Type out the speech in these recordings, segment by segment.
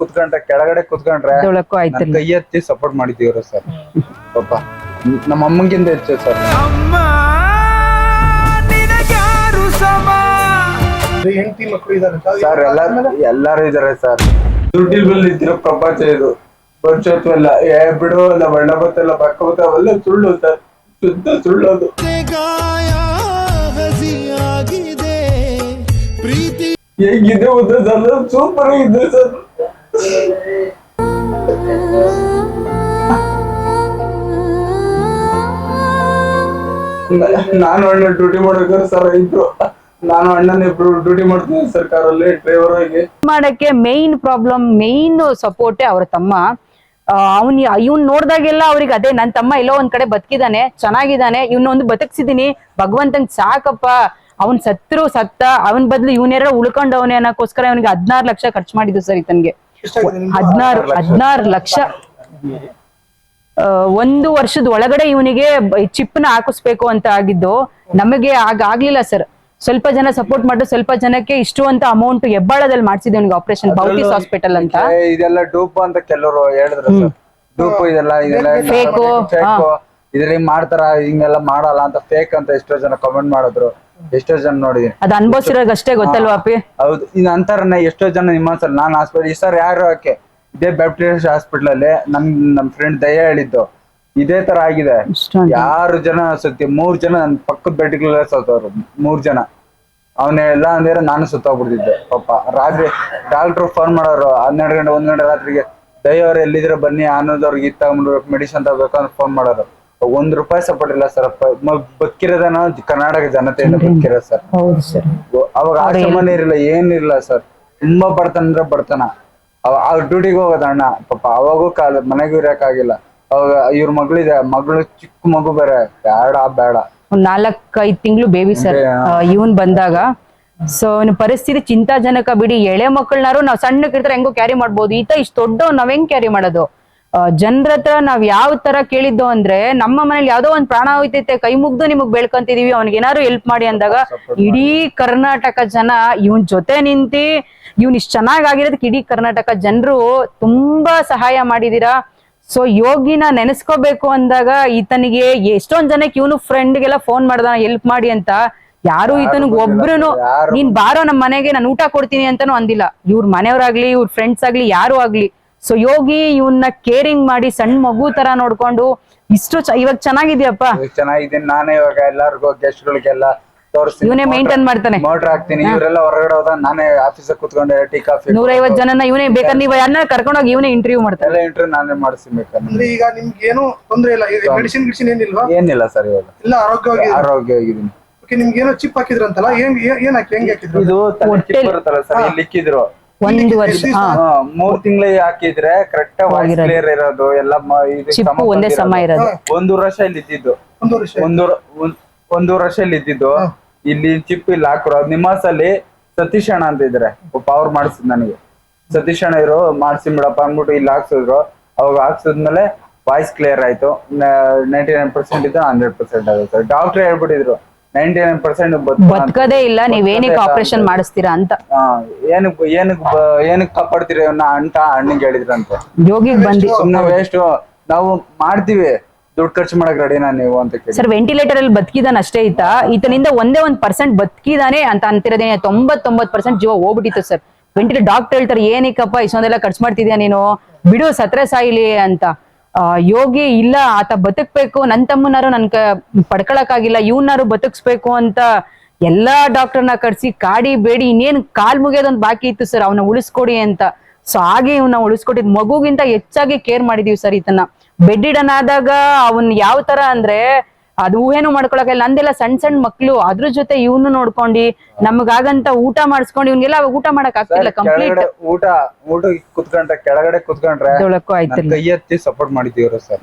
ಕುತ್ಕೊಂಡ್ರೆ ಕೆಳಗಡೆ ಕುತ್ಕೊಂಡ್ರೆ ನನ್ ಕೈ ಎತ್ತಿ ಸಪೋರ್ಟ್ ಮಾಡಿದೀವ್ರ ಸರ್ ಪಾಪ ನಮ್ಮ ಅಮ್ಮಂಗಿಂತ ಹೆಚ್ಚು ಸರ್. ಹೆಂಡತಿ ಮಕ್ಕಳು ಇದಾರೆ ಸರ್ ಎಲ್ಲಾರು ಇದಾರೆ ಸರ್. ದುಡ್ಡಿಲ್ ಮೇಲೆ ಇದ್ದಿರೋ ಪ್ರಪಂಚ ಇದು ವರ್ಷತ್ವಲ್ಲ ಬಿಡು ಅಲ್ಲ ಬಣ್ಣ ಬತ್ತಲ್ಲ ಪಕ್ಕ ಬತ್ತ ಅವೆಲ್ಲ ಸುಳ್ಳು ಸರ್, ಶುದ್ಧ ಸುಳ್ಳೋದು. ಹೇಗಿದೆ ಗೊತ್ತಾ ಸರ್, ಸೂಪರ್ ಆಗಿದೆ ಸರ್. ನಾನು ಅಣ್ಣ ಡ್ಯೂಟಿ ಮಾಡೋಕೆ ಸರ್ ಇಬ್ರು, ನಾನು ಅಣ್ಣನ ಇಬ್ರು ಡ್ಯೂಟಿ ಮಾಡ್ತೀನಿ ಸರ್ ಕಾರಲ್ಲಿ ಡ್ರೈವರ್ ಆಗಿ. ಮಾಡಕ್ಕೆ ಮೇನ್ ಪ್ರಾಬ್ಲಮ್ ಮೇನ್ ಸಪೋರ್ಟೇ ಅವ್ರ ತಮ್ಮ. ಇವ್ನ್ ನೋಡ್ದಾಗೆಲ್ಲ ಅವ್ರಿಗೆ ಅದೇ ನನ್ ತಮ್ಮ ಎಲ್ಲೋ ಒಂದ್ ಕಡೆ ಬದುಕಿದಾನೆ, ಚೆನ್ನಾಗಿದ್ದಾನೆ, ಇವ್ನೊಂದು ಬದುಕ್ಸಿದೀನಿ, ಭಗವಂತಂಗ್ ಸಾಕಪ್ಪ, ಅವ್ನ್ ಸತ್ರು ಸತ್ತ, ಅವನ್ ಬದ್ಲು ಇವನ್ನೆಲ್ಲ ಉಳ್ಕೊಂಡವನೇ ಅನ್ನೋಕ್ಕೋಸ್ಕರ ಇವನಿಗೆ 16 ಲಕ್ಷ ಖರ್ಚು ಮಾಡಿದ್ದು ಸರ್ ಈತನ್ಗೆ. 16 ಲಕ್ಷ 1 ವರ್ಷದ ಒಳಗಡೆ ಇವನಿಗೆ ಚಿಪ್ನ ಹಾಕಿಸ್ಬೇಕು ಅಂತ ಆಗಿದ್ದು. ನಮಗೆ ಆಗ್ಲಿಲ್ಲ ಸರ್. ಸ್ವಲ್ಪ ಜನ ಸಪೋರ್ಟ್ ಮಾಡಿ ಸ್ವಲ್ಪ ಜನಕ್ಕೆ ಇಷ್ಟು ಅಂತ ಅಮೌಂಟ್ ಹೆಬ್ಬಾಳದಲ್ಲಿ ಮಾಡ್ಸಿದ್ದೆ ಅವ್ನಿಗೆ ಆಪರೇಷನ್, ಬೌಟಿಸ್ ಹಾಸ್ಪಿಟಲ್ ಅಂತ. ಇದೆಲ್ಲ ಡೂಪ್ ಅಂತ ಕೆಲವರು ಹೇಳಿದ್ರು ಸರ್. ಡೂಪ್ ಇದೆಲ್ಲ ಫೇಕು, ಇದ್ರಲ್ಲಿ ಮಾಡ್ತಾರ, ಹಿಂಗೆಲ್ಲ ಮಾಡಲ್ಲ ಅಂತ ಫೇಕ್ ಅಂತ ಎಷ್ಟೋ ಜನ ಕಮೆಂಟ್ ಮಾಡಿದ್ರು. ಎಷ್ಟೋ ಜನ ನೋಡಿದೀನಿ, ಅದ್ ಅನ್ಭವಿಸಿರೋರ್ಗ ಅಷ್ಟೇ ಗೊತ್ತಲ್ವಾ ಅಪ್ಪಿ. ಹೌದು, ಇನ್ ಅಂತಾರನ್ನ ಎಷ್ಟೋ ಜನ ನಿಮ್ಮ ಸರ್ ನಾನ್ ಹಾಸ್ಪಿಟಲ್ ಈ ಸರ್ ಯಾರು ಯಾಕೆ ಇದೇ ಬ್ಯಾಪ್ಟಿಸ್ಟ್ ಹಾಸ್ಪಿಟಲ್ ಅಲ್ಲಿ ನಮ್ ಫ್ರೆಂಡ್ ದಯ ಹೇಳಿದ್ದು ಇದೇ ತರ ಆಗಿದೆ. 6 ಜನ ಸತ್ತಿ, 3 ಜನ ನನ್ ಪಕ್ಕದ ಬೆಡ್ಗಳ ಸತ್ತವ್ರು, 3 ಜನ. ಅವನ್ನೆಲ್ಲ ಅಂದ್ರೆ ನಾನು ಸುತ್ತೋಗ್ಬಿಡ್ತಿದ್ದೆ ಪಾಪ. ರಾತ್ರಿ ಡಾಕ್ಟರ್ ಫೋನ್ ಮಾಡೋರು 12 ಗಂಟೆ 1 ಗಂಟೆ ರಾತ್ರಿಗೆ, ದಯ್ಯವ್ರು ಎಲ್ಲಿದ್ರೆ ಬನ್ನಿ ಅನ್ನೋದವ್ರಿಗೆ ಇದ್ ತಗೊಂಡ್ಬಿಡ್ಬೇಕು, ಮೆಡಿಸಿನ್ ತಗೋಬೇಕು ಅಂತ ಫೋನ್ ಮಾಡೋರು. 1 ರೂಪಾಯಿ ಸಪೋರ್ಟ್ ಇಲ್ಲ ಸರ್. ಬದುಕಿರೋದನ್ನ ಕರ್ನಾಟಕ ಜನತೆಯಿಂದ ಬದುಕಿರೋದು ಸರ್. ಅವಾಗ ಆಶ್ರಮನೇ ಇರಲಿಲ್ಲ, ಏನಿರಲಿಲ್ಲ ಸರ್. ತುಂಬಾ ಬಡತನ ಅಂದ್ರೆ ಬಡತನ. ಅವ್ರ ಡ್ಯೂಟಿಗೆ ಹೋಗೋದ ಅಣ್ಣ ಪಾಪ, ಅವಾಗೂ ಮನೆಗೂ ಇರಕ್ಕಾಗಿಲ್ಲ. ಅವಾಗ ಇವ್ರ ಮಗಳು ಚಿಕ್ಕ ಮಗು ಬೇರೆ, ಬೇಡ 4-5 ತಿಂಗಳು ಬೇಬಿ ಸರ್ ಇವನ್ ಬಂದಾಗ. ಸೊ ಪರಿಸ್ಥಿತಿ ಚಿಂತಾಜನಕ ಬಿಡಿ. ಎಳೆ ಮಕ್ಕಳನ್ನಾರು ನಾವ್ ಸಣ್ಣಕ್ಕಿರ್ತಾರೆ ಹೆಂಗೋ ಕ್ಯಾರಿ ಮಾಡ್ಬೋದು, ಈತ ಇಷ್ಟು ದೊಡ್ಡ ನಾವ್ ಹೆಂಗ್ ಕ್ಯಾರಿ ಮಾಡೋದು? ಜನರ ಹತ್ರ ನಾವ್ ಯಾವ ತರ ಕೇಳಿದ್ದು ಅಂದ್ರೆ, ನಮ್ಮ ಮನೇಲಿ ಯಾವ್ದೋ ಒಂದ್ ಪ್ರಾಣ ಹೋಯ್ತೈತೆ, ಕೈ ಮುಗ್ದು ನಿಮಗ್ ಬೆಳ್ಕೊಂತಿದೀವಿ, ಅವ್ನಿಗೆ ಏನಾರು ಹೆಲ್ಪ್ ಮಾಡಿ ಅಂದಾಗ ಇಡೀ ಕರ್ನಾಟಕ ಜನ ಇವನ್ ಜೊತೆ ನಿಂತಿ ಇವ್ನ್ ಇಷ್ಟ ಚೆನ್ನಾಗಿರೋದಕ್ಕೆ ಇಡೀ ಕರ್ನಾಟಕ ಜನರು ತುಂಬಾ ಸಹಾಯ ಮಾಡಿದೀರಾ. ಸೊ ಯೋಗಿನ ನೆನೆಸ್ಕೋಬೇಕು ಅಂದಾಗ ಈತನಿಗೆ ಎಷ್ಟೊಂದ್ ಜನಕ್ಕೆ ಇವನು ಫ್ರೆಂಡ್ಗೆಲ್ಲ ಫೋನ್ ಮಾಡ್ದ ಹೆಲ್ಪ್ ಮಾಡಿ ಅಂತ. ಯಾರು ಈತನಿಗೆ ಒಬ್ರುನು ನೀನ್ ಬಾರೋ ನಮ್ ಮನೆಗೆ ನಾನು ಊಟ ಕೊಡ್ತೀನಿ ಅಂತಾನು ಅಂದಿಲ್ಲ. ಇವ್ರ ಮನೆಯವ್ರಾಗ್ಲಿ ಇವ್ರ ಫ್ರೆಂಡ್ಸ್ ಆಗ್ಲಿ ಯಾರು ಆಗ್ಲಿ. ಸೊ ಯೋಗಿ ಇವನ್ನ ಕೇರಿಂಗ್ ಮಾಡಿ ಸಣ್ಣ ಮಗು ತರ ನೋಡ್ಕೊಂಡು ಇಷ್ಟು ಇವಾಗ ಚೆನ್ನಾಗಿದ್ಯಪ್ಪ. ಚೆನ್ನಾಗಿದ್ದೀನಿ. ನಾನೇ ಇವಾಗ ಎಲ್ಲಾರ್ಗು ಗೆಸ್ಟ್ ಗಳಿಗೆಲ್ಲ ತೋರಿಸ್ತೀನಿ, ಇವನೇ ಮೇಂಟೈನ್ ಮಾಡ್ತಾನೆ, ಮೋಟರ್ ಹಾಕ್ತೀನಿ. ಇವರೆಲ್ಲ ಹೊರಗಡೆ ಹೋದ ನಾನೇ ಆಫೀಸ್ ಕೂತ್ಕೊಂಡು ಟೀ ಕಾಫಿ 150 ಜನನ ಇವನೇ ಬೇಕಾದ್ರೆ ನೀವು ಯಾರನ್ನ ಕರ್ಕೊಂಡೋಗಿ ಇವನೇ ಇಂಟರ್ವ್ಯೂ ಮಾಡ್ತಾನೆ. ಎಲ್ಲ ಇಂಟರ್ವ್ಯೂ ನಾನೇ ಮಾಡಿಸ್ಬೇಕಂದ್ರೆ. ಈಗ ನಿಮ್ಗೆ ಏನು ತೊಂದ್ರೆ ಇಲ್ಲ, ಮೆಡಿಸಿನ್ ಏನಿಲ್ವಾ? ಏನಿಲ್ಲ ಸರ್, ಇವಾಗ ಎಲ್ಲ ಆರೋಗ್ಯವಾಗಿದ್ದೀನಿ. ನಿಮ್ಗೆ ಏನೋ ಚಿಪ್ ಹಾಕಿದ್ರಂತಲ್ಲ, ಏನ್ ಹಾಕಿದ್ರು? ಇದು ಬರುತ್ತಲ್ಲ ಸರ್, ಇಲ್ಲಿ ಇಕ್ಕಿದ್ರು 1 ವರ್ಷ 3 ತಿಂಗಳಿಗೆ ಹಾಕಿದ್ರೆ ಕರೆಕ್ಟ್ ವಾಯ್ಸ್ ಕ್ಲಿಯರ್ ಇರೋದು ಎಲ್ಲ. ಒಂದೇ ಸಮ ಇರೋದು. 1 ವರ್ಷ ಇಲ್ಲಿ ಇದ್ದಿದ್ದು, 1 ವರ್ಷ ಇಲ್ಲಿ ಇದ್ದಿದ್ದು. ಇಲ್ಲಿ ಚಿಪ್ ಇಲ್ಲಿ ಹಾಕ್ರು. ಅದ್ ನಿಮಾಸಲ್ಲಿ ಸತೀಶ್ ಅಣ್ಣ ಅಂತ ಇದ್ರೆ ಅವ್ರು ಮಾಡಿಸಿದ್ ನನಗೆ. ಸತೀಶ್ ಅಣ್ಣ ಇರೋ ಮಾಡ್ಸಿ ಬಿಡಪ್ಪ ಅಂದ್ಬಿಟ್ಟು ಇಲ್ಲಿ ಹಾಕ್ಸಿದ್ರು. ಅವಾಗ ಹಾಕ್ಸಿದ್ಮೇಲೆ ವಾಯ್ಸ್ ಕ್ಲಿಯರ್ ಆಯ್ತು. 99% ಇದ್ದು 100% ಆಗುತ್ತೆ. ಡಾಕ್ಟರ್ ಹೇಳ್ಬಿಟ್ಟಿದ್ರು 99% ಬದುಕದೇ ಇಲ್ಲ, ನೀವೇನಕ್ಕೆ ಆಪರೇಷನ್ ಮಾಡಿಸ್ತೀರಾ ಅಂತ. ಏನಕ್ಕೆ ಕಾಪಾಡ್ತೀರಿ ಅಂತ ಅಣ್ಣಂಗೆ ಹೇಳಿದ್ರಂತೆ. ಯೋಗಿಗ್ ಬಂದಿ ಸುಮ್ನೆ ವೇಸ್ಟ್, ನಾವು ಮಾಡ್ತೀವಿ, ದುಡ್ಡು ಖರ್ಚು ಮಾಡಕ್ ರೆಡಿನಾ ನೀವು ಅಂತ ಕೇಳಿ. ಸರ್ ವೆಂಟಿಲೇಟರ್ ಅಲ್ಲಿ ಬದುಕಿದಾನ ಅಷ್ಟೇ ಈತನಿಂದ 1% ಬದುಕಿದಾನೆ ಅಂತ ಅಂತಿರೋದೇನೆ. 99% ಜೀವ ಹೋಗ್ಬಿಟ್ಟಿತ್ತು ಸರ್. ವೆಂಟಿಲೇಟರ್ ಡಾಕ್ಟರ್ ಹೇಳ್ತಾರೆ ಏನಕ್ಕಪ್ಪ ಇಷ್ಟೊಂದೆಲ್ಲ ಖರ್ಚು ಮಾಡ್ತಿದ್ಯಾ ನೀನು, ಬಿಡು ಸತ್ರೆ ಸಾಯಿಲಿ ಅಂತ. ಯೋಗಿ ಇಲ್ಲ, ಆತ ಬದುಕ್ಬೇಕು, ನನ್ ತಮ್ಮನಾರು ನನ್ ಪಡ್ಕೊಳಕ್ಕಾಗಿಲ್ಲ, ಇವನಾರು ಬದುಕ್ಸ್ಬೇಕು ಅಂತ ಎಲ್ಲಾ ಡಾಕ್ಟರ್ನ ಕರ್ಸಿ ಕಾಡಿ ಬೇಡಿ ಇನ್ನೇನ್ ಕಾಲ್ ಮುಗಿಯೋದೊಂದು ಬಾಕಿ ಇತ್ತು ಸರ್, ಅವನ್ನ ಉಳಿಸ್ಕೊಡಿ ಅಂತ. ಸೊ ಹಾಗೆ ಇವನ್ನ ಉಳಿಸ್ಕೊಟ್ಟಿದ್ ಮಗುಗಿಂತ ಹೆಚ್ಚಾಗಿ ಕೇರ್ ಮಾಡಿದೀವಿ ಸರ್ ಈತನ. ಬೆಡ್ ಇಡನ್ ಆದಾಗ ಅವನ್ ಯಾವ ತರ ಅಂದ್ರೆ ಅದು ಊಹೆನು ಮಾಡ್ಕೊಳಕಿಲ್ಲ. ನಂದೆಲ್ಲ ಸಣ್ಣ ಮಕ್ಳು, ಅದ್ರ ಜೊತೆ ಇವನು ನೋಡ್ಕೊಂಡಿ ನಮಗಾಗಂತ ಊಟ ಮಾಡಿಸ್ಕೊಂಡು ಇವ್ನಿಗೆಲ್ಲ ಊಟ ಮಾಡಕ್ ಆಗ್ತಿಲ್ಲ. ಕಂಪ್ಲೀಟ್ ಊಟ ಕುತ್ಕೊಂಡ್ರೆ ಕೆಳಗಡೆ ಕುತ್ಕೊಂಡ್ರೆ ಕೈ ಎತ್ತಿ ಸಪೋರ್ಟ್ ಮಾಡಿದೀವ್ರ ಸರ್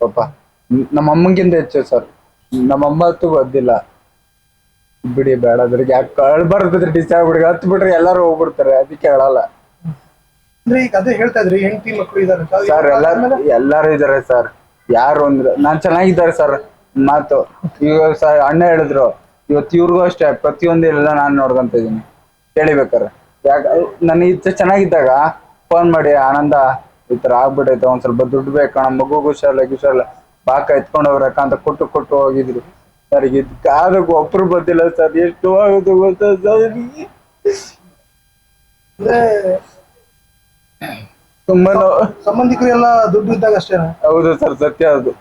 ಪಾಪ. ನಮ್ಮ ಅಮ್ಮಂಗಿಂತ ಹೆಚ್ಚು ಸರ್. ನಮ್ಮ ಅಮ್ಮ ಹತ್ತು ಗೊತ್ತಿಲ್ಲ ಬಿಡಿ, ಬೇಡ ಅದ್ರಿಗೆ ಯಾಕೆ ಕಳ್ಬಾರ್ದ್ರೆ ಡಿಸ್ಚಾರ್ಜ್ ಬಿಡಿ, ಹತ್ ಬಿಟ್ರೆ ಎಲ್ಲಾರು ಹೋಗ್ಬಿಡ್ತಾರೆ, ಅದಕ್ಕೆ ಹೇಳಲ್ಲ. ಈಗ ಅದೇ ಹೇಳ್ತಾ ಇದ್ರಿ ಹೆಂಡತಿ ಮಕ್ಕಳು ಇದಾರೆ ಸರ್. ಎಲ್ಲಾರು ಇದಾರೆ ಸರ್. ಯಾರು ಅಂದ್ರೆ ನಾನ್ ಚೆನ್ನಾಗಿದ್ದಾರೆ ಸರ್. ಮಾತು ಈಗ ಅಣ್ಣ ಹೇಳಿದ್ರು, ಇವತ್ತು ಇವ್ರಿಗೂ ಅಷ್ಟೇ ಪ್ರತಿಯೊಂದು ಎಲ್ಲ ನಾನ್ ನೋಡ್ಕೊಂತ ಇದೀನಿ ಕೇಳಿಬೇಕಾರೆ. ಯಾಕ ನನ್ನ ಚೆನ್ನಾಗಿದ್ದಾಗ ಫೋನ್ ಮಾಡಿ ಆನಂದ ಈ ತರ ಆಗ್ಬಿಟ್ಟೈತೆ, ಒಂದ್ ಸ್ವಲ್ಪ ದುಡ್ಡು ಬೇಕಣ, ಮಗು ಹುಷಾರಿಲ್ಲ ಬಾಕ ಎತ್ಕೊಂಡು ಹೋಗ್ರಕ್ಕ ಅಂತ ಕೊಟ್ಟು ಹೋಗಿದ್ರು ಸರ್. ಇದಕ್ಕೆ ಒಬ್ರು ಬಂದಿಲ್ಲ ಸರ್. ಎಷ್ಟು ಆಗುತ್ತೆ ಗೊತ್ತಾ ಸರ್? ಅಂದ್ರೆ ತುಂಬಾ ಸಂಬಂಧಿಕರು ಎಲ್ಲ ದುಡ್ಡು ಇದ್ದಾಗ ಅಷ್ಟೇನಾ? ಹೌದು ಸರ್, ಸತ್ಯ. ಅದು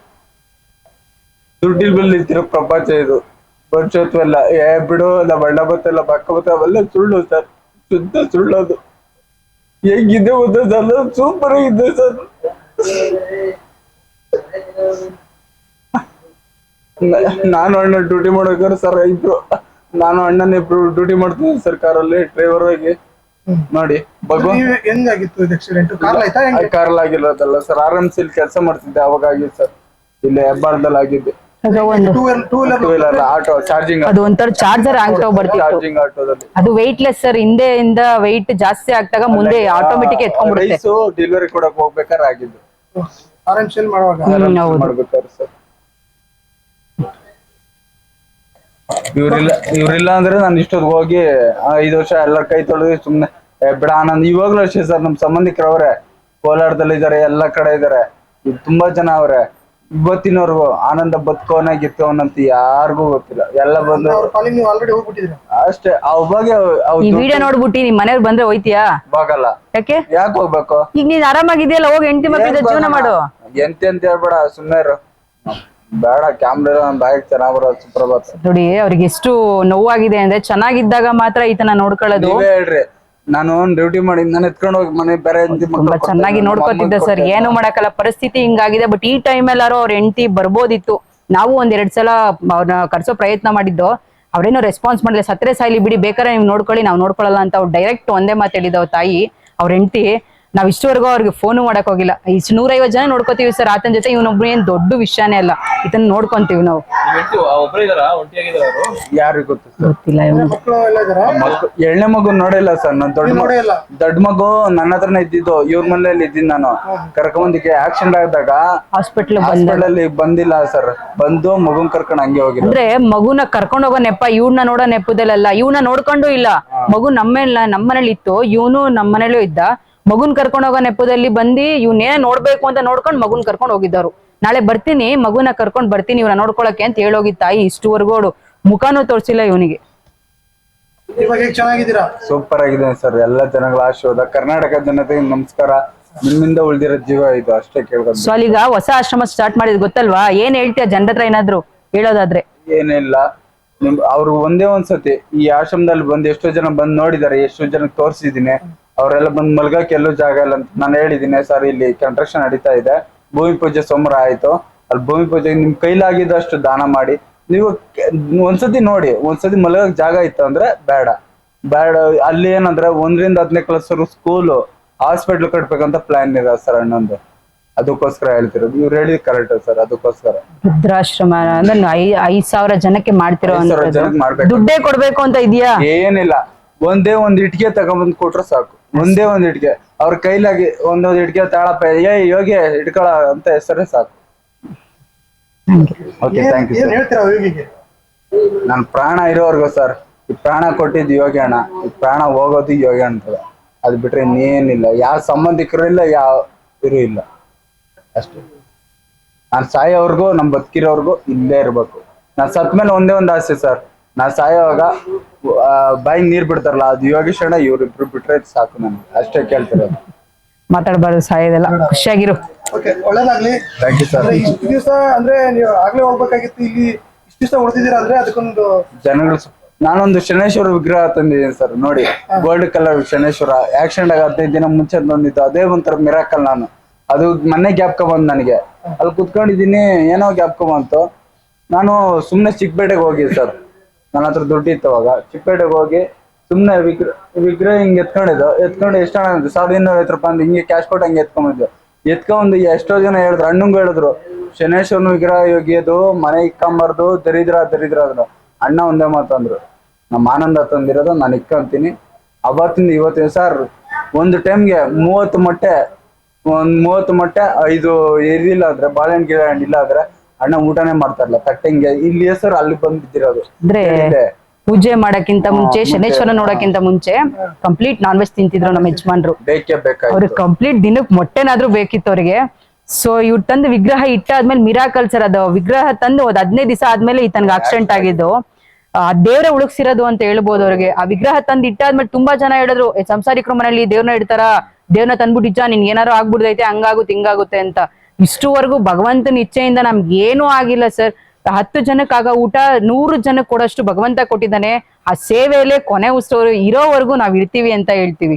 ದುಡ್ಡಿಲ್ ಮೇಲೆ ನಿಂತಿರೋ ಪ್ರಪಂಚ ಇದು. ವರ್ಷತ್ವೆಲ್ಲ ಬಿಡು, ನಮ್ಮ ಅಣ್ಣ ಬತ್ತಲ್ಲ ಪಕ್ಕ ಬತ್ತ ಅವೆಲ್ಲ ಸುಳ್ಳು ಸರ್, ಶುದ್ಧ ಸುಳ್ಳದು. ಹೆಂಗಿದೆ ಗೊತ್ತಾ ಸರ್? ಸೂಪರ್ ಆಗಿದೆ ಸರ್. ನಾನು ಅಣ್ಣ ಡ್ಯೂಟಿ ಮಾಡೋಕ್ಕಾರ ಸರ್ ಇಬ್ರು, ನಾನು ಅಣ್ಣನ ಇಬ್ರು ಡ್ಯೂಟಿ ಮಾಡ್ತೀನಿ ಸರ್ ಕಾರಲ್ಲಿ ಡ್ರೈವರ್ ಆಗಿ. ನೋಡಿ ಬಗು ಹೆಂಗಾಗಿತ್ತು ಇದು ಆಕ್ಸಿಡೆಂಟ್? ಕಾರ್ ಆಯ್ತಾ? ಕಾರಲ್ಲಿ ಆಗಿರೋದಲ್ಲ ಸರ್, RMC ಕೆಲಸ ಮಾಡ್ತಿದ್ದೆ ಅವಾಗ ಆಗಿದ್ದು ಸರ್. ಇಲ್ಲಿ ಹೆಬ್ಬಾಳದಲ್ಲಿ ಆಗಿದ್ದೆ. ಟೂ ವೀಲರ್ ಆಟೋ ಚಾರ್ಜಿಂಗ್, ಅದು ಒಂಥರ ಚಾರ್ಜರ್ ಆಂಗ್ಟೋ ಬರ್ತಿತ್ತು. ಚಾರ್ಜಿಂಗ್ ಆಟೋದಲ್ಲಿ ಅದು ವೆಯ್ಟ್ಲೆಸ್ ಸರ್. ಹಿಂದೆಯಿಂದ ವೆಯ್ಟ್ ಜಾಸ್ತಿ ಆಗ್ತಾಗ ಮುಂದೆ ಆಟೋಮೆಟಿಕ್ ಎತ್ಕೊಂಡ್ಬಿಡುತ್ತೆ. ಡೆಲಿವರಿ ಕೊಡಕ್ ಹೋಗ್ಬೇಕಾದ್ರೆ ಆಗಿದ್ದು. RMC ಮಾಡುವಾಗ ಹೌದು. ಮಾಡ್ಬೇಕಾದ್ರೆ ಸರ್. ಇವ್ರಿಲ್ಲ ಅಂದ್ರೆ ನಾನು ಇಷ್ಟೊತ್ತು ಹೋಗಿ 5 ವರ್ಷ ಎಲ್ಲರ ಕೈ ತೊಳೆದು ಸುಮ್ನೆ ಬಿಡ ಆನಂದ್. ಇವಾಗ್ಲೂ ಅಷ್ಟೇ ಸರ್, ನಮ್ ಸಂಬಂಧಿಕರವ್ರೆ ಕೋಲಾರದಲ್ಲಿ ಇದಾರೆ, ಎಲ್ಲ ಕಡೆ ಇದಾರೆ, ತುಂಬಾ ಜನ ಅವ್ರೆ. ಇವತ್ತಿನವರೆಗೂ ಆನಂದ ಬದುಕೋನಾಗಿತ್ತವನಂತ ಯಾರಿಗೂ ಗೊತ್ತಿಲ್ಲ. ಎಲ್ಲ ಬಂದು ನೀವು ಆಲ್ರೆಡಿ ಹೋಗ್ಬಿಟ್ಟಿದ್ದೀರಾ ಅಷ್ಟೇ. ಅವಾಗ ಈ ವಿಡಿಯೋ ನೋಡ್ಬಿಟ್ಟು ನಿಮ್ ಮನೆಯವ್ರು ಬಂದ್ರೆ ಹೋಯ್ತೀಯಾ? ಹೋಗಲ್ಲ. ಯಾಕೆ ಹೋಗ್ಬೇಕು? ಈಗ ನೀನ್ ಆರಾಮಾಗಿದೆಯಲ್ಲ, ಹೋಗಿ ಹೆಂಡತಿ ಮಕ್ಕಳ ಜೀವನ ಮಾಡು. ಎಂತ ಹೇಳ್ಬೇಡ, ಸುಮ್ಮನೆ ಇರು. ಬೇಡ, ಕ್ಯಾಮ್ರಾ ಬ್ಯಾಗ್ ಚೆನ್ನಾಗ್ ಬರೋದು. ಸುಪ್ರಭಾತ್. ನೋಡಿ ಅವ್ರಿಗೆ ಎಷ್ಟು ನೋವಾಗಿದೆ ಅಂದ್ರೆ, ಚೆನ್ನಾಗಿದ್ದಾಗ ಮಾತ್ರ ಈತನ ನೋಡ್ಕೊಳ್ಳೋದು. ನೀವೇ ಹೇಳ್ರಿ, ನಾನು ಡ್ಯೂಟಿ ಮಾಡಿ ನಾನು ಎತ್ಕೊಂಡು ಹೋಗಿ ಮನೆ ಬೇರೆ ತುಂಬಾ ಚೆನ್ನಾಗಿ ನೋಡ್ಕೊತಿದ್ದೆ ಸರ್. ಏನು ಮಾಡಕ್ಕಲ್ಲ, ಪರಿಸ್ಥಿತಿ ಹಿಂಗಾಗಿದೆ. ಬಟ್ ಈ ಟೈಮ್ ಎಲ್ಲಾರು ಅವ್ರ ಹೆಂಡತಿ ಬರ್ಬೋದಿತ್ತು. ನಾವು 1-2 ಸಲ ಅವ್ರನ್ನ ಕರ್ಸೋ ಪ್ರಯತ್ನ ಮಾಡಿದ್ದು, ಅವ್ರೇನೋ ರೆಸ್ಪಾನ್ಸ್ ಮಾಡಿಲ್ಲ. ಸತ್ರೆ ಸಾಯ್ಲಿ ಬಿಡಿ, ಬೇಕಾದ್ರೆ ನೀವು ನೋಡ್ಕೊಳ್ಳಿ, ನಾವು ನೋಡ್ಕೊಳ್ಳಲ್ಲ ಅಂತ ಅವ್ರು ಡೈರೆಕ್ಟ್ ಒಂದೇ ಮಾತು ಹೇಳಿದವ್ ತಾಯಿ. ಅವ್ರ ಹೆಂಡತಿ ನಾವ್ ಇಷ್ಟವರೆಗೂ ಅವ್ರಿಗೆ ಫೋನು ಮಾಡಕ್ ಹೋಗಿಲ್ಲ. ಇಷ್ಟು 150 ಜನ ನೋಡ್ಕೋತೀವಿ ಸರ್ ಆತನ ಜೊತೆ. ಇವನೊಬ್ರು ಏನ್ ದೊಡ್ಡ ವಿಷಯನೇ ಅಲ್ಲ, ಇದನ್ನ ನೋಡ್ಕೊಂತೀವಿ ನಾವು. ಯಾರಿಗೂ ಗೊತ್ತಿಲ್ಲ. ಮಕ್ಕಳು ಎಲ್ಲ ಇದಾರ? ಎಳ್ಳೆ ಮಗು ನೋಡಿಲ್ಲ ಸರ್. ನಾನು ದೊಡ್ಡ ಮಗು ನನ್ನ ಹತ್ರನೇ ಇದ್ದಿದ್ದು, ಇವ್ರ ಮನೇಲಿ ಇದ್ದೀನಿ ನಾನು. ಕರ್ಕೊಂಬಂದಿಕ್ಕೆ ಆಕ್ಸಿಡೆಂಟ್ ಆದಾಗ ಹಾಸ್ಪಿಟಲ್ ಬಂದಿಲ್ಲ ಸರ್. ಬಂದು ಮಗುನ್ ಕರ್ಕೊಂಡು ಹಂಗೆ ಹೋಗಿಲ್ಲ. ಅಂದ್ರೆ ಮಗುನ ಕರ್ಕೊಂಡ್ ಹೋಗೋ ನೆಪ, ಇವ್ನ ನೋಡೋ ನೆಪದಲ್ಲ. ಇವ್ನ ನೋಡ್ಕೊಂಡು ಇಲ್ಲ, ಮಗು ನಮ್ಮನೇಲಿ ಇತ್ತು, ಇವನು ನಮ್ಮನೇಲೂ ಇದ್ದ. ಮಗುನ್ ಕರ್ಕೊಂಡ್ ಹೋಗೋ ನೆಪದಲ್ಲಿ ಬಂದು ಇವ್ನೇನ ನೋಡ್ಬೇಕು ಅಂತ ನೋಡ್ಕೊಂಡು ಮಗುನ್ ಕರ್ಕೊಂಡ್ ಹೋಗಿದ್ದವ್ರು. ನಾಳೆ ಬರ್ತೀನಿ, ಮಗುನ ಕರ್ಕೊಂಡ್ ಬರ್ತೀನಿ ಇವ್ನ ನೋಡ್ಕೊಳಕ್ಕೆ ಅಂತ ಹೇಳೋಗಿದ್ದ ತಾಯಿ. ಇಷ್ಟುವರೆಗೂ ಮುಖನೂ ತೋರ್ಸಿಲ್ಲ ಇವನಿಗೆ. ಇವಾಗ ಚೆನ್ನಾಗಿದ್ದೀರಾ? ಸೂಪರ್ ಆಗಿದೆ ಸರ್. ಎಲ್ಲ ಜನಗಳ ಆಶೀರ್ವಾದ, ಕರ್ನಾಟಕ ಜನತೆಗೆ ನಮಸ್ಕಾರ. ನಿಮ್ಮಿಂದ ಉಳ್ದಿರೋ ಜೀವ ಇದು, ಅಷ್ಟೇ ಕೇಳ್ಕೊಂಡು. ಸೊ ಈಗ ಹೊಸ ಆಶ್ರಮ ಸ್ಟಾರ್ಟ್ ಮಾಡಿದ್ ಗೊತ್ತಲ್ವಾ? ಏನ್ ಹೇಳ್ತೀಯ ಜನರ ಹತ್ರ ಏನಾದ್ರು ಹೇಳೋದಾದ್ರೆ? ಏನಿಲ್ಲ, ಅವ್ರು ಒಂದೇ ಒಂದ್ಸತಿ ಈ ಆಶ್ರಮದಲ್ಲಿ ಬಂದು ಎಷ್ಟೋ ಜನ ಬಂದ್ ನೋಡಿದಾರೆ, ಎಷ್ಟೋ ಜನಕ್ಕೆ ತೋರಿಸಿದೀನಿ. ಅವರೆಲ್ಲ ಬಂದ್ ಮಲ್ಗಕ್ಕೆ ಎಲ್ಲೂ ಜಾಗ ಇಲ್ಲ ಅಂತ ನಾನು ಹೇಳಿದೀನಿ. ಸರ್ ಇಲ್ಲಿ ಕನ್ಸ್ಟ್ರಕ್ಷನ್ ನಡೀತಾ ಇದೆ, ಭೂಮಿ ಪೂಜೆ ಸೋಮವಾರ ಆಯ್ತು, ಅಲ್ಲಿ ಭೂಮಿ ಪೂಜೆಗೆ ನಿಮ್ ಕೈಲಾಗಿದ್ದಷ್ಟು ದಾನ ಮಾಡಿ. ನೀವು ಒಂದ್ಸತಿ ನೋಡಿ, ಒಂದ್ಸತಿ ಮಲ್ಗಕ್ ಜಾಗ ಇತ್ತು ಅಂದ್ರೆ ಬೇಡ. ಅಲ್ಲಿ ಏನಂದ್ರೆ 1ರಿಂದ 10ನೇ ಕ್ಲಾಸ್ ಸ್ಕೂಲು, ಹಾಸ್ಪಿಟ್ಲ್ ಕಟ್ಬೇಕಂತ ಪ್ಲಾನ್ ಇದೆ ಸರ್ ಅಣ್ಣಂದು. ಅದಕ್ಕೋಸ್ಕರ ಹೇಳ್ತಿರೋದು. ಇವ್ರು ಹೇಳಿದ್ ಕರೆಕ್ಟ್ ಸರ್, ಅದಕ್ಕೋಸ್ಕರ. ವೃದ್ಧಾಶ್ರಮ ಅಂದ್ರೆ 5,000 ಜನಕ್ಕೆ ಮಾಡ್ತಿರೋ ದುಡ್ಡೇ ಕೊಡ್ಬೇಕು ಅಂತ ಇದೆಯಾ? ಏನಿಲ್ಲ, ಒಂದೇ ಒಂದ್ ಇಟ್ಕೆ ತಗೊಂಬಂದ್ ಕೊಟ್ರೆ ಸಾಕು. ಒಂದೇ ಒಂದ್ ಇಟ್ಕೆ ಅವ್ರ ಕೈಲಾಗಿ ಒಂದೊಂದ್ ಇಟ್ಕೆ ತಾಳಪ್ಪ ಯೋಗಿ ಇಟ್ಕೊಳ ಅಂತ ಹೆಸರೇ ಸಾಕು. Okay, thank you sir. ನನ್ ಪ್ರಾಣ ಇರೋವರ್ಗು ಸರ್, ಈ ಪ್ರಾಣ ಕೊಟ್ಟಿದ್ ಯೋಗಿ ಅಣ್ಣ, ಈ ಪ್ರಾಣ ಹೋಗೋದು ಯೋಗಿ ಅಣ್ಣ. ಅದ್ ಬಿಟ್ರೆ ಇನ್ನೇನಿಲ್ಲ. ಯಾವ ಸಂಬಂಧಿಕರು ಇಲ್ಲ, ಯಾವ ಇರು ಇಲ್ಲ, ಅಷ್ಟೇ. ನಾನ್ ಸಾಯೋವರ್ಗು, ನಮ್ ಬದುಕಿರೋರ್ಗು ಇಲ್ಲೇ ಇರ್ಬೇಕು. ನಾನ್ ಸತ್ ಮೇಲೆ ಒಂದೇ ಒಂದ್ ಆಸೆ ಸರ್, ನಾ ಸಾಯೋವಾಗ ಬಾಯಿಗೆ ನೀರ್ ಬಿಡ್ತಾರಲ್ಲ, ಅದು ಯೋಗೇಶ್ ಅಣ್ಣ ಇವ್ರಿಬ್ರು ಬಿಟ್ರೆ ಸಾಕು ನನ್ಗೆ, ಅಷ್ಟೇ ಕೇಳ್ತಿರೋದು. ಮಾತಾಡ್ಬಾರ್ದು, ಸಾಯೋದೆಲ್ಲ. ಖುಷಿಯಾಗಿರು. ಒಳ್ಳೇದಾಗ್ಲಿ. Thank you sir. ಇಷ್ಟು ದಿವಸ ಅಂದ್ರೆ ನೀವು ಆಗ್ಲೇ ಹೋಗ್ಬೇಕಾಗಿತ್ತು, ಇಲ್ಲಿ ಇಷ್ಟು ದಿವಸ ಉಳಿದಿದ್ದೀರಾ ಅಂದ್ರೆ ಅದಕ್ಕೊಂದು ಜನಗಳು. ನಾನೊಂದು ಶನೇಶ್ವರ ವಿಗ್ರಹ ತಂದಿದ್ದೀನಿ ಸರ್, ನೋಡಿ, ಗೋಲ್ಡ್ ಕಲರ್ ಶನೇಶ್ವರ. ಆಕ್ಸಿಡೆಂಟ್ ಆಗ 15 ದಿನ ಮುಂಚೆ ಬಂದಿತ್ತು, ಅದೇ ಒಂಥರ ಮಿರಾಕಲ್. ನಾನು ಅದು ಮೊನ್ನೆ ಗ್ಯಾಪ್ಕೊ ಬಂದ್ ನನಗೆ, ಅಲ್ಲಿ ಕುತ್ಕೊಂಡಿದ್ದೀನಿ, ಏನೋ ಗ್ಯಾಪ್ಕೊ ಬಂತು. ನಾನು ಸುಮ್ನೆ ಚಿಕ್ಕಪೇಟೆಗೆ ಹೋಗಿ ಸರ್, ನನ್ನ ಹತ್ರ ದುಡ್ಡು ಇತ್ತು ಅವಾಗ. ಚಿಕ್ಕಪೇಟೆಗೆ ಹೋಗಿ ಸುಮ್ನೆ ವಿಗ್ರಹ ಹಿಂಗೆ ಎತ್ಕೊಂಡು ಎಷ್ಟು ಹಣ ಅಂದ್ರು, 1250 ರೂಪಾಯಿ ಅಂದ್ ಹಿಂಗೆ ಕ್ಯಾಶ್ ಕೊಟ್ಟು ಹಂಗೆ ಎತ್ಕೊಂಡ್ ಎಷ್ಟೋ ಜನ ಹೇಳಿದ್ರು, ಅಣ್ಣಂಗೂ ಹೇಳಿದ್ರು, ಶನೇಶ್ವರನ ವಿಗ್ರಹ ಯೋಗಿಯದು ಮನೆ ಇಕ್ಕಂಬಾರ್ದು, ದರಿದ್ರ ಅದ್ರು. ಅಣ್ಣ ಒಂದೇ ಮಾತಂದ್ರು, ನಮ್ಮ ಆನಂದ ತಂದಿರೋದು ನಾನು ಇಕ್ಕಂತೀನಿ. ಅವತ್ತಿಂದ ಇವತ್ತಿನ ಸರ್, ಒಂದು ಟೈಮ್ಗೆ 30 ಮೊಟ್ಟೆ 5 ಇದಿಲ್ಲ ಅಂದ್ರೆ ಬಾಳೆಹಣ್ಣು ಗಿಳೆಹಣ್ಣು ಇಲ್ಲ ಆದ್ರೆ ಅಣ್ಣ ಊಟನೇ ಮಾಡ್ತಾರಲ್ಲ ತಟ್ಟೆಂಗೆ. ಇಲ್ಲಿ ಹೆಸರು ಅಲ್ಲಿ ಬಂದ್ ಬಿದ್ದಿರೋದು. ಪೂಜೆ ಮಾಡಕ್ಕಿಂತ ಮುಂಚೆ ಶನೇಶ್ವರ ನೋಡಕ್ಕಿಂತ ಮುಂಚೆ ಕಂಪ್ಲೀಟ್ ನಾನ್ ವೆಜ್ ತಿಂತಿದ್ರು ನಮ್ಮ ಯಜಮಾನ್ರು. ಬೇಕೇ ಬೇಕಾಯ್ತು. ಅವ್ರಿಗೆ ಕಂಪ್ಲೀಟ್ ದಿನಕ್ಕೆ ಮೊಟ್ಟೆನಾದ್ರೂ ಬೇಕಿತ್ತು ಅವ್ರಿಗೆ. ಸೊ ಇವ್ರು ತಂದು ವಿಗ್ರಹ ಇಟ್ಟಾದ್ಮೇಲೆ ಮಿರಾಕಲ್ ಸರ್, ಅದು ವಿಗ್ರಹ ತಂದು ಒಂದ್ 15 ದಿವಸ ಆದ್ಮೇಲೆ ಈತನ್ಗೆ ಆಕ್ಸಿಡೆಂಟ್ ಆಗಿದ್ದು. ದೇವ್ರೆ ಉಳಿಸಿರೋದು ಅಂತ ಹೇಳ್ಬೋದು ಅವ್ರಿಗೆ. ಆ ವಿಗ್ರಹ ತಂದು ಇಟ್ಟಾದ್ಮೇಲೆ ತುಂಬಾ ಜನ ಹೇಳಿದ್ರು, ಸಂಸಾರಿಕರ ಮನೇಲಿ ದೇವ್ರನ್ನ ಇಡ್ತಾರ, ದೇವ್ರನ್ನ ತಂದ್ಬಿಟ್ಟು ಇಚ್ಚ ನಿನ್ಗೆ ಏನಾರು ಆಗ್ಬಿಡ್ದೈತೆ, ಹಂಗಾಗುತ್ತೆ ಹಿಂಗಾಗುತ್ತೆ ಅಂತ. ಇಷ್ಟುವರೆಗೂ ಭಗವಂತನ ಇಚ್ಛೆಯಿಂದ ನಮ್ಗೆ ಏನೂ ಆಗಿಲ್ಲ ಸರ್. 10 ಜನಕ್ಕಾಗ ಊಟ 100 ಜನಕ್ಕೆ ಕೊಡೋಷ್ಟು ಭಗವಂತ ಕೊಟ್ಟಿದ್ದಾನೆ. ಆ ಸೇವೆಯಲ್ಲೇ ಕೊನೆ ಉಸ್ತವರು ಇರೋವರೆಗೂ ನಾವ್ ಇರ್ತೀವಿ ಅಂತ ಹೇಳ್ತೀವಿ.